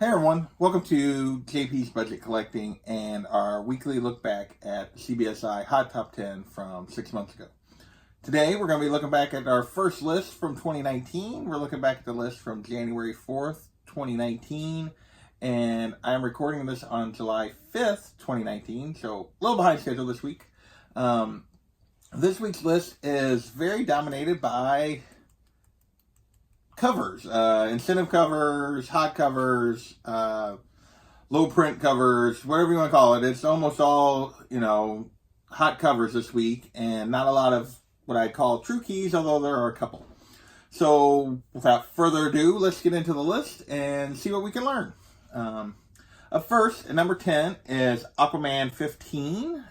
Hey everyone, welcome to JP's Budget Collecting and our weekly look back at the CBSI Hot Top 10 from 6 months ago. Today we're going to be looking back at our first list from 2019. We're looking back at the list from January 4th, 2019, and I'm recording this on July 5th, 2019, so a little behind schedule this week. This week's list is very dominated by covers, incentive covers, hot covers, low print covers, whatever you want to call it. It's almost all, hot covers this week, and not a lot of what I call true keys, although there are a couple. So without further ado, let's get into the list and see what we can learn. Up first, at number 10 is Aquaman 15.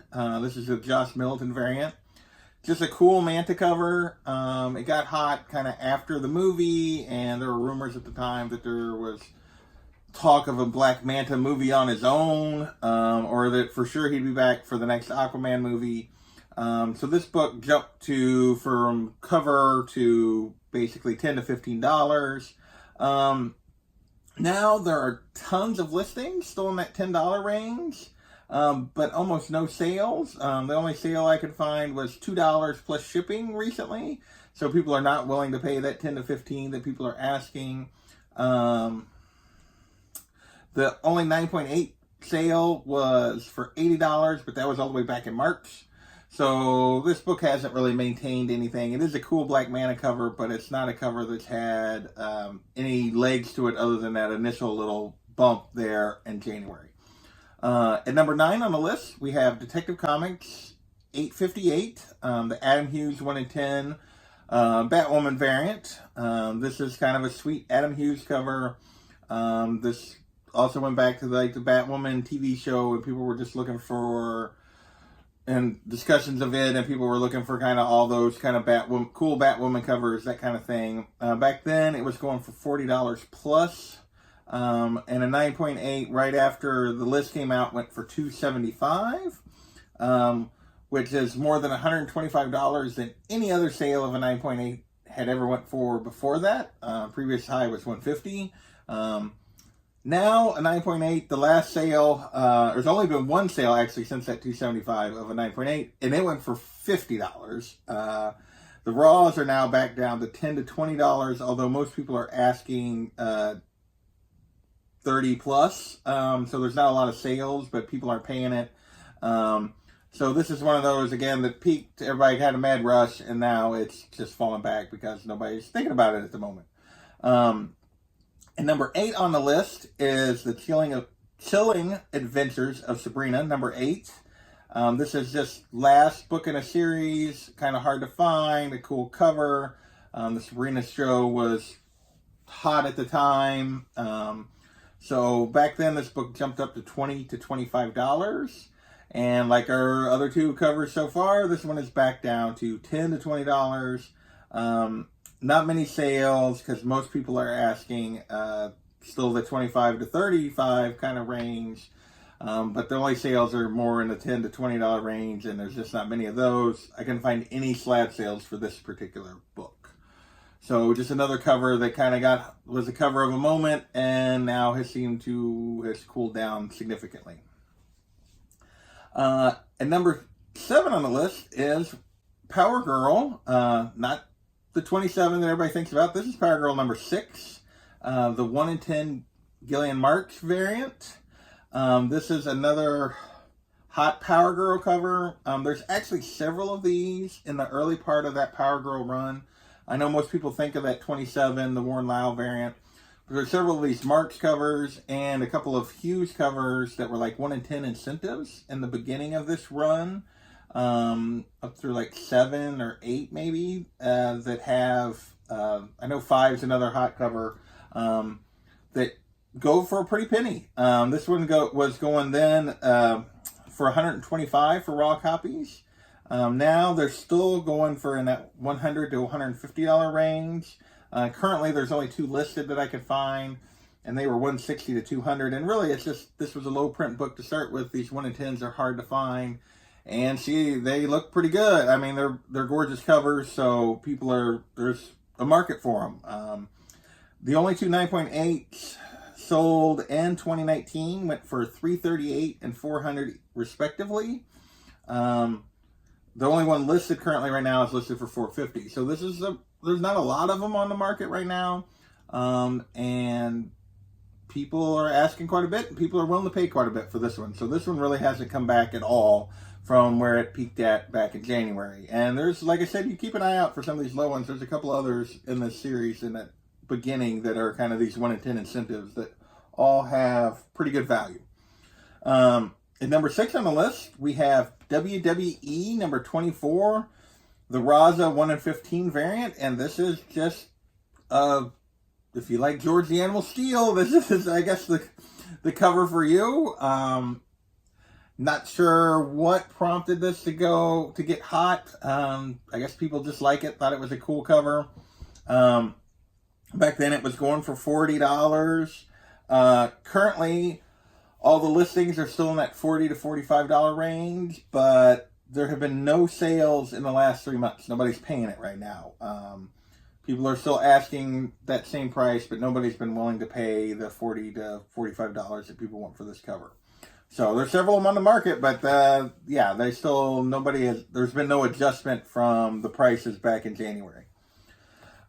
This is a Josh Middleton variant. Just a cool Manta cover. It got hot kind of after the movie, and there were rumors at the time that there was talk of a Black Manta movie on his own, or that for sure he'd be back for the next Aquaman movie. So this book jumped from cover to basically $10 to $15. Now there are tons of listings still in that $10 range. But almost no sales. The only sale I could find was $2 plus shipping recently. So people are not willing to pay that $10 to $15 that people are asking. The only 9.8 sale was for $80, but that was all the way back in March. So this book hasn't really maintained anything. It is a cool Black Manta cover, but it's not a cover that's had any legs to it other than that initial little bump there in January. At number 9 on the list, we have Detective Comics 858, the Adam Hughes 1 in 10 Batwoman variant. This is kind of a sweet Adam Hughes cover. This also went back to the Batwoman TV show, and people were just looking for, and discussions of it, and people were looking for kind of all those kind of cool Batwoman covers, that kind of thing. Back then, it was going for $40 plus. And a 9.8 right after the list came out went for $275, which is more than $125 than any other sale of a 9.8 had ever went for before that. Previous high was $150. Now a 9.8, the last sale, there's only been one sale actually since that $275 of a 9.8, and it went for $50. The raws are now back down to $10 to $20, although most people are asking 30 plus, so there's not a lot of sales, but people aren't paying it. So this is one of those, again, that peaked, everybody had a mad rush, and now it's just falling back because nobody's thinking about it at the moment. And number 8 on the list is The Chilling Adventures of Sabrina, number 8. This is just last book in a series, kind of hard to find, a cool cover. The Sabrina show was hot at the time. So back then, this book jumped up to $20 to $25. And like our other two covers so far, this one is back down to $10 to $20. Not many sales because most people are asking still the $25 to $35 kind of range. But the only sales are more in the $10 to $20 range, and there's just not many of those. I couldn't find any slab sales for this particular book. So just another cover that kind of was a cover of a moment, and now has cooled down significantly. And number 7 on the list is Power Girl, not the 27 that everybody thinks about. This is Power Girl number 6, the 1 in 10 Gillian March variant. This is another hot Power Girl cover. There's actually several of these in the early part of that Power Girl run. I know most people think of that 27, the Warren Lau variant. But there's several of these March covers and a couple of Hughes covers that were like 1 in 10 incentives in the beginning of this run. Up through like 7 or 8 maybe, that have, I know 5's another hot cover, that go for a pretty penny. This one was going then for $125 for raw copies. Now they're still going for in that $100 to $150 range. Currently there's only 2 listed that I could find, and they were $160 to $200. And really it's just, this was a low print book to start with. These 1 in 10s are hard to find, and they look pretty good. I mean, they're gorgeous covers, so there's a market for them. The only 2 9.8s sold in 2019 went for $338 and $400 respectively. The only one listed currently right now is listed for $450. So there's not a lot of them on the market right now, and people are asking quite a bit, and people are willing to pay quite a bit for this one. So this one really hasn't come back at all from where it peaked at back in January. And there's, like I said, you keep an eye out for some of these low ones. There's a couple others in this series in that beginning that are kind of these 1 in 10 incentives that all have pretty good value. At number 6 on the list, we have WWE number 24, the Raza 1 in 15 variant. And this is just, if you like George the Animal Steel, this is, I guess, the cover for you. Not sure what prompted this to get hot. I guess people just like it, thought it was a cool cover. Back then it was going for $40. Currently, all the listings are still in that $40 to $45 range, but there have been no sales in the last 3 months. Nobody's paying it right now. People are still asking that same price, but nobody's been willing to pay the $40 to $45 that people want for this cover. So there's several of them on the market, but yeah, there's been no adjustment from the prices back in January.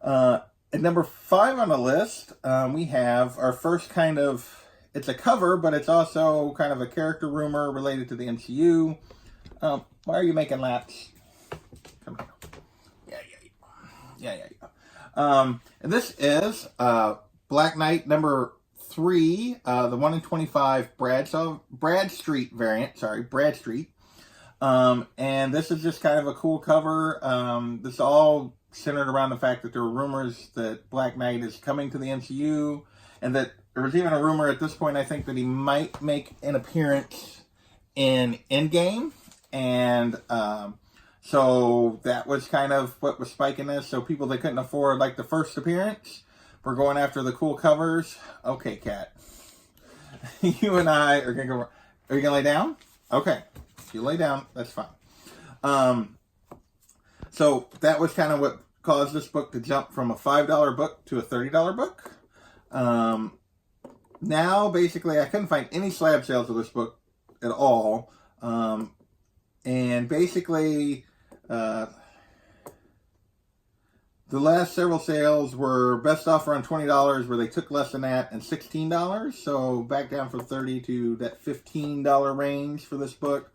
At number 5 on the list, we have our first kind of, it's a cover, but it's also kind of a character rumor related to the MCU. Why are you making laps? Come here. Yeah. And this is Black Knight number 3, the 1 in 25 Bradstreet variant. Sorry, Bradstreet. And this is just kind of a cool cover. This all centered around the fact that there were rumors that Black Knight is coming to the MCU, and that there was even a rumor at this point, I think, that he might make an appearance in Endgame. And so that was kind of what was spiking this. So people that couldn't afford like the first appearance were going after the cool covers. Okay, Kat. You and I are going to go. Are you going to lay down? Okay. If you lay down, that's fine. So that was kind of what caused this book to jump from a $5 book to a $30 book. Now, basically, I couldn't find any slab sales of this book at all. And basically, the last several sales were best offer on $20, where they took less than that, and $16. So back down from $30 to that $15 range for this book.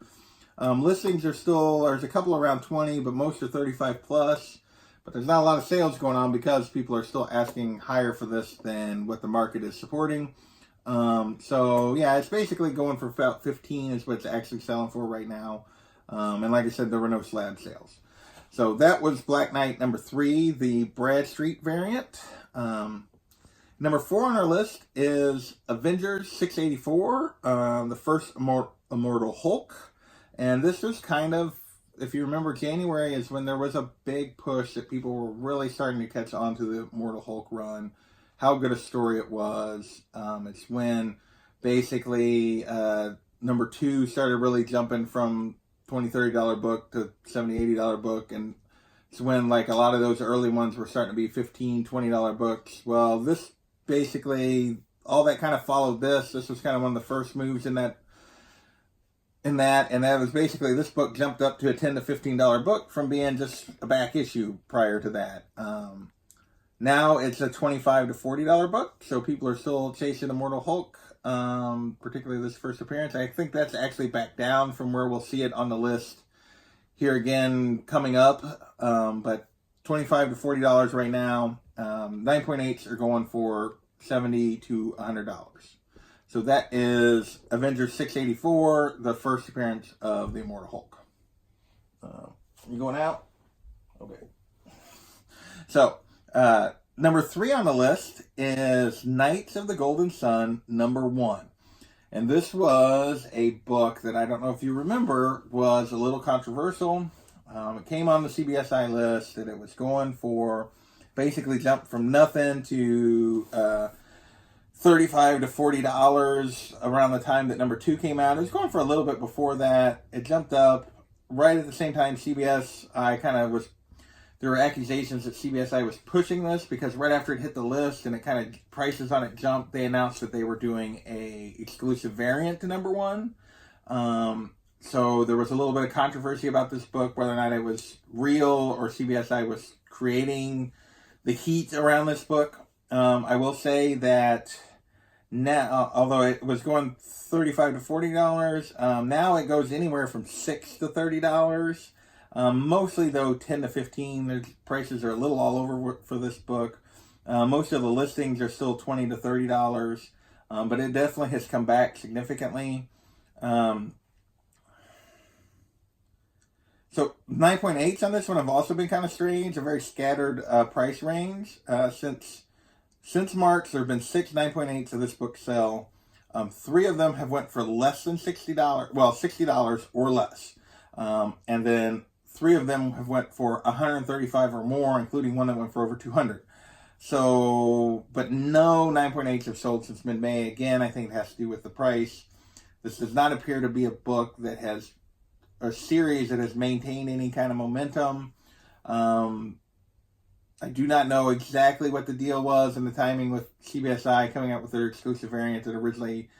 Listings are still, there's a couple around 20, but most are 35 plus. But there's not a lot of sales going on because people are still asking higher for this than what the market is supporting. So yeah, it's basically going for about 15 is what it's actually selling for right now. And like I said, there were no slab sales. So that was Black Knight number 3, the Bradstreet variant. Number 4 on our list is Avengers 684, the first Immortal Hulk. And this was kind of, if you remember, January is when there was a big push that people were really starting to catch on to the Immortal Hulk run, how good a story it was. It's when basically number 2 started really jumping from $20, $30 book to $70, $80 book. And it's when like a lot of those early ones were starting to be $15, $20 books. Well, this basically, all that kind of followed this. This was kind of one of the first moves in that, and that was basically, this book jumped up to a $10 to $15 book from being just a back issue prior to that. Now it's a $25 to $40 book, so people are still chasing Immortal Hulk, particularly this first appearance. I think that's actually back down from where we'll see it on the list here again coming up, but $25 to $40 right now. 9.8s are going for $70 to $100. So that is Avengers 684, the first appearance of the Immortal Hulk. You going out? Okay. So, number 3 on the list is Knights of the Golden Sun, number 1. And this was a book that I don't know if you remember was a little controversial. It came on the CBSI list, and it was going for, basically jumped from nothing to $35 to $40 around the time that number 2 came out. It was going for a little bit before that. It jumped up right at the same time CBSI kind of was there were accusations that CBSI was pushing this because right after it hit the list and it kind of prices on it jumped, they announced that they were doing a exclusive variant to number one. So there was a little bit of controversy about this book, whether or not it was real or CBSI was creating the heat around this book. I will say that now, although it was going $35 to $40, now it goes anywhere from $6 to $30. Mostly though, 10 to 15. The prices are a little all over for this book. Most of the listings are still $20 to $30, but it definitely has come back significantly. So 9.8s on this one have also been kind of strange, a very scattered price range. Since March, there have been 6 9.8s of this book sell. 3 of them have went for less than $60, well, $60 or less. And then 3 of them have went for $135 or more, including one that went for over $200. So, but no 9.8s have sold since mid-May. Again, I think it has to do with the price. This does not appear to be a book that has, a series that has maintained any kind of momentum. I do not know exactly what the deal was and the timing with CBSI coming out with their exclusive variant that originally,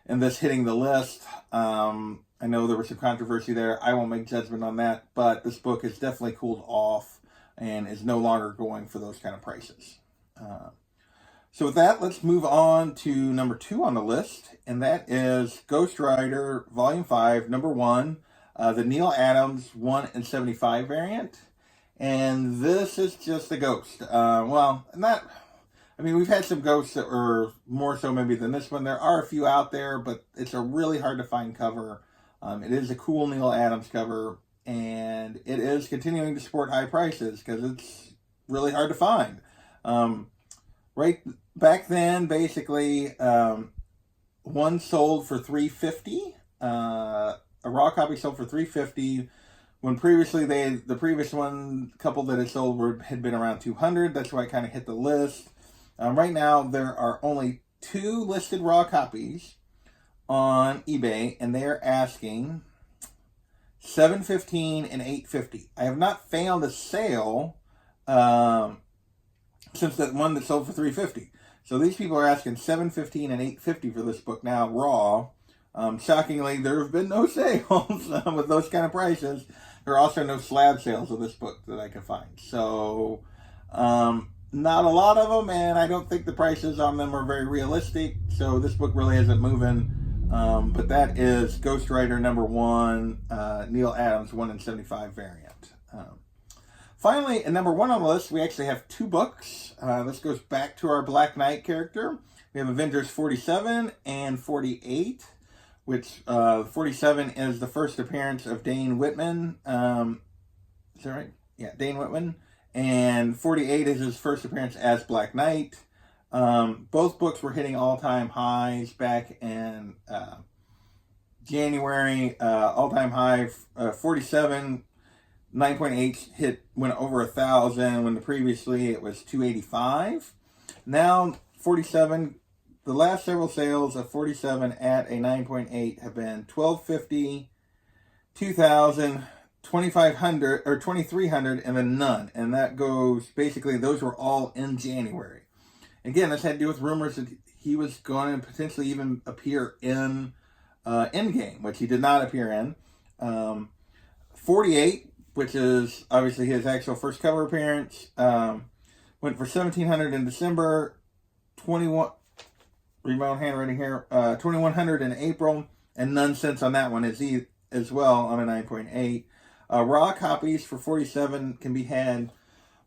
and this hitting the list. I know there was some controversy there. I won't make judgment on that, but this book has definitely cooled off and is no longer going for those kind of prices. So with that, let's move on to number 2 on the list, and that is Ghost Rider Volume 5, number 1, the Neil Adams 1 in 75 variant. And this is just a ghost. Well, not, I mean, we've had some ghosts that were more so maybe than this one. There are a few out there, but it's a really hard to find cover. It is a cool Neil Adams cover, and it is continuing to support high prices because it's really hard to find. Right back then, basically, one sold for $350. A raw copy sold for $350. When previously the previous one couple that had sold had been around $200. That's why it kind of hit the list. Right now there are only 2 listed raw copies on eBay, and they are asking $715 and $850. I have not found a sale since that one that sold for $350. So these people are asking $715 and $850 for this book now raw. Shockingly, there have been no sales with those kind of prices. There are also no slab sales of this book that I can find. So, not a lot of them, and I don't think the prices on them are very realistic. So this book really isn't moving. But that is Ghost Rider number 1, Neil Adams 1 in 75 variant. Finally, at number 1 on the list, we actually have 2 books. This goes back to our Black Knight character. We have Avengers 47 and 48. Which 47 is the first appearance of Dane Whitman. Is that right? Yeah, Dane Whitman. And 48 is his first appearance as Black Knight. Both books were hitting all-time highs back in January. All-time high, 47, 9.8 went over 1,000 when previously it was 285. Now 47. The last several sales of 47 at a 9.8 have been $1,250, $2,000, $2,500, or $2,300, and then none. And that goes, basically, those were all in January. Again, this had to do with rumors that he was going to potentially even appear in Endgame, which he did not appear in. 48, which is obviously his actual first cover appearance, went for $1,700 in December, read my own handwriting here, $2,100 in April, and none since on that one as well on a 9.8. Raw copies for 47 can be had,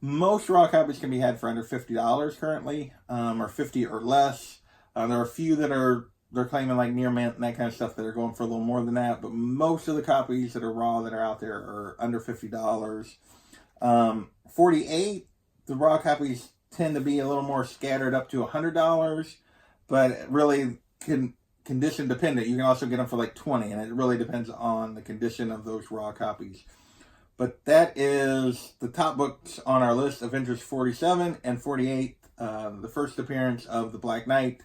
most raw copies can be had for under $50 currently, or 50 or less. There are a few that they're claiming like near mint and that kind of stuff that are going for a little more than that, but most of the copies that are raw that are out there are under $50. 48, the raw copies tend to be a little more scattered up to $100. But really condition dependent. You can also get them for like 20, and it really depends on the condition of those raw copies. But that is the top books on our list: Avengers 47 and 48, the first appearance of the Black Knight.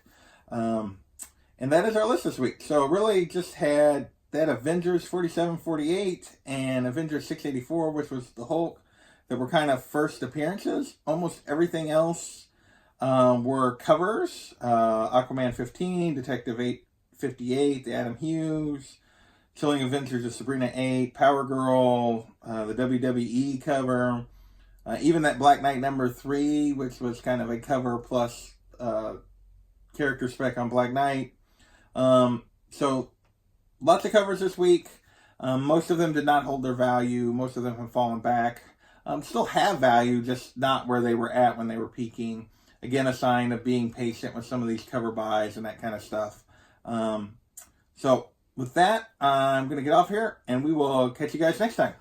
And that is our list this week. So really just had that Avengers 47, 48, and Avengers 684, which was the Hulk. that were kind of first appearances. Almost everything else were covers. Aquaman 15, Detective 858, the Adam Hughes, Chilling Adventures of Sabrina 8, Power Girl, the WWE cover, even that Black Knight #3, which was kind of a cover plus character spec on Black Knight. So lots of covers this week. Most of them did not hold their value. Most of them have fallen back. Still have value, just not where they were at when they were peaking. Again, a sign of being patient with some of these cover buys and that kind of stuff. So with that, I'm going to get off here, and we will catch you guys next time.